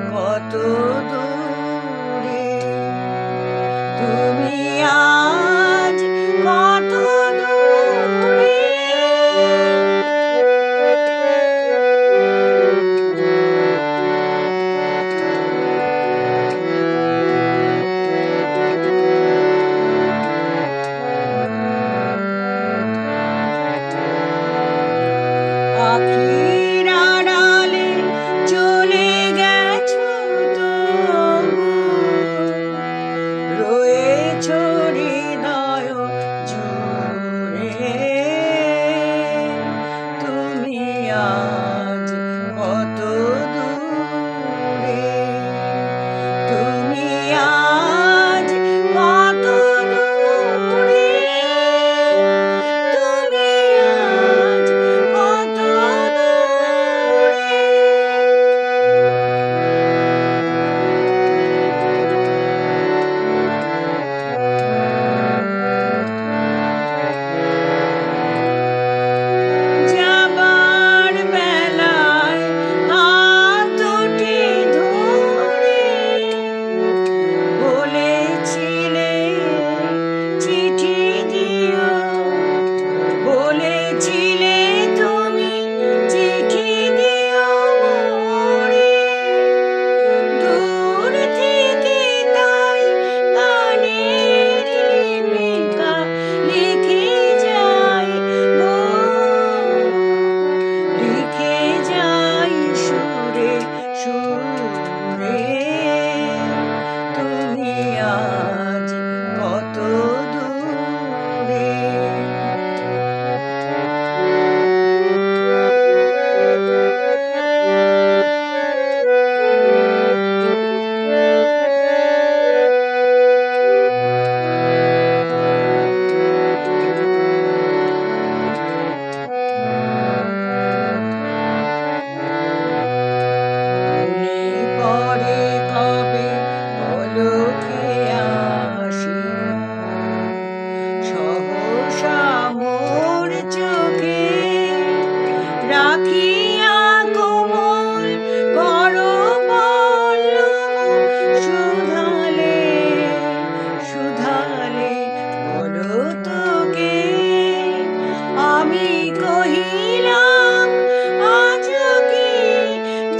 কত দূরে তুমি আজ কত দূরে আখির আড়ালে চলে গেছো তবু রয়েছো হৃদয় জুড়ে তুমি আজ কত দূরে তুমি আজ কত দূরে তুমি আজ কত যাবার বেলায় হাত দুটি ধরে বলেছিলে চিঠি দিও, বলেছিলে তুমি চিঠি দিও মোরে দূর থেকে তাই গানের লিপিকা লিখে যাই গো, লিখে যাই সুরে সুরে তুমি আজ কত দূরে মনে পড়ে কবে পলকে আসি সহসা মোর চোখে রাখিয়া কোমল করপল্লব সুধালে সুধালে বলো তোকে আমি কহিলাম আজ কি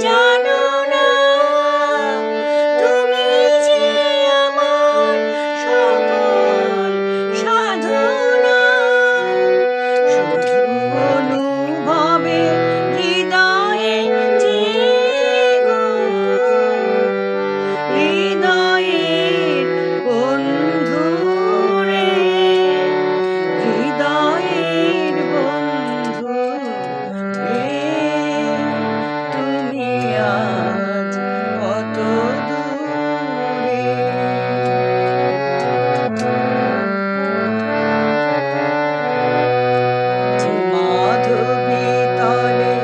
জানো না তুমি যে আমার সকল সাধনা শুধু অনুভবে হৃদয়ে জেগো হৃদয়ের বন্ধুরে হৃদয়ের বন্ধুরে তুমি আজ কত দূরে যে মাধবী তলে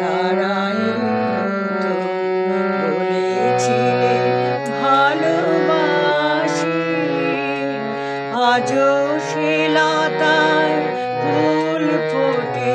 দাঁড়াই বলেছিলে ভালোবাসি আজও সে লতায় ফুল ফোটে